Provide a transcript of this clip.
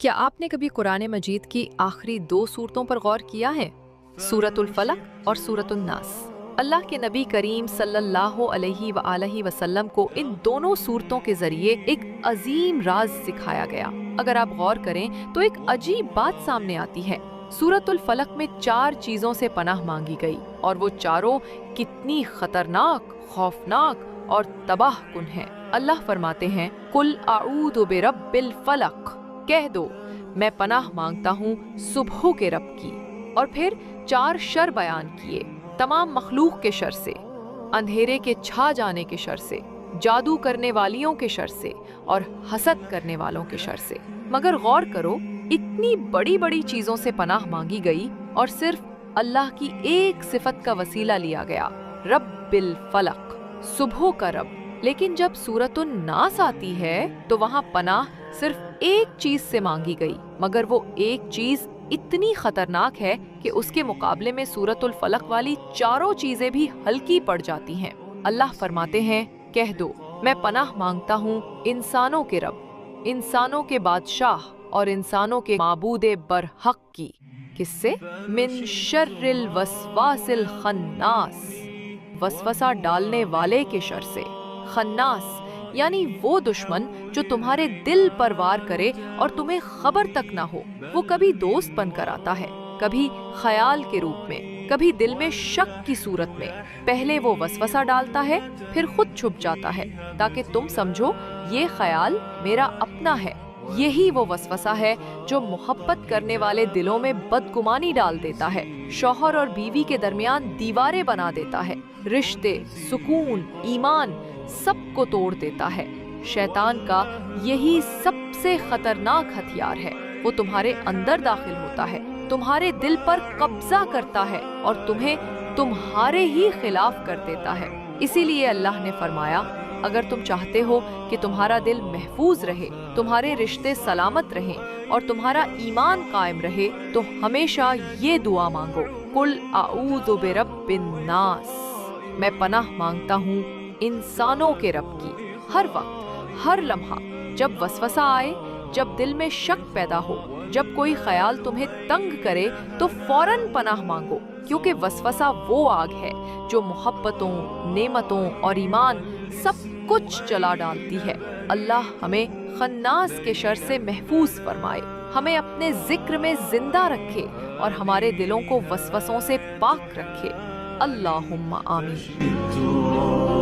क्या आपने कभी कुरान मजीद की आखिरी 2 सूरतों पर गौर किया है? सूरतुल फलक और सूरतुन नास। अल्लाह के नबी करीम सल्लल्लाहु अलैहि वआलैहि वसल्लम को इन दोनों सूरतों के जरिए एक अजीम राज सिखाया गया। अगर आप गौर करें तो एक अजीब बात सामने आती है। सूरतुल फलक में 4 चीजों से पनाह मांगी गई और वो चारों कितनी खतरनाक, खौफनाक और तबाह कुन हैं। अल्लाह फरमाते हैं, कुल आऊदु बिरब्बिल फलक, कह दो मैं पनाह मांगता हूँ सुबह के रब की। और फिर 4 शर बयान किए, तमाम मखलूक के शर से, अंधेरे के छा जाने के शर से, जादू करने वालियों के शर से और हसद करने वालों के शर से। मगर गौर करो, इतनी बड़ी बड़ी चीजों से पनाह मांगी गई और सिर्फ अल्लाह की एक सिफत का वसीला लिया गया, रब्बिल फलक, सुबह का रब। लेकिन जब सूरतुन नास आती है तो वहाँ पनाह सिर्फ एक चीज से मांगी गई, मगर वो एक चीज इतनी खतरनाक है कि उसके मुकाबले में सूरतुल फलक वाली चारों चीजें भी हल्की पड़ जाती हैं। अल्लाह फरमाते हैं, कह दो मैं पनाह मांगता हूँ इंसानों के रब, इंसानों के बादशाह और इंसानों के माबूदे बरहक की। किससे? मिन शर्रिल वसवासिल खन्नास, वसवसा डालने वाले के शर से। खन्नास यानी वो दुश्मन जो तुम्हारे दिल पर वार करे और तुम्हें खबर तक ना हो। वो कभी दोस्त बनकर आता है, कभी ख्याल के रूप में, कभी दिल में शक की सूरत में। पहले वो वसवसा डालता है, फिर खुद छुप जाता है ताकि तुम समझो ये ख्याल मेरा अपना है। यही वो वसवसा है जो मोहब्बत करने वाले दिलों में बदगुमानी डाल देता है, शौहर और बीवी के दरमियान दीवारें बना देता है, रिश्ते, सुकून, ईमान सबको तोड़ देता है। शैतान का यही सबसे खतरनाक हथियार है। वो तुम्हारे अंदर दाखिल होता है, तुम्हारे दिल पर कब्जा करता है और तुम्हें तुम्हारे ही खिलाफ कर देता है। इसीलिए अल्लाह ने फरमाया, अगर तुम चाहते हो कि तुम्हारा दिल महफूज रहे, तुम्हारे रिश्ते सलामत रहें और तुम्हारा ईमान कायम रहे, तो हमेशा ये दुआ मांगो, कुल आऊज़ु बिरब्बिन नास, मैं पनाह मांगता हूँ इंसानों के रब की। हर वक्त, हर लम्हा जब वसवसा आए, जब दिल में शक पैदा हो, जब कोई ख्याल तुम्हें तंग करे, तो फौरन पनाह मांगो, क्योंकि वसवसा वो आग है जो मोहब्बतों, नेमतों और ईमान सब कुछ जला डालती है। अल्लाह हमें खन्नास के शर से महफूज फरमाए, हमें अपने जिक्र में जिंदा रखे और हमारे दिलों को वसवसों से पाक रखे। अल्लाहुम्मा आमीन।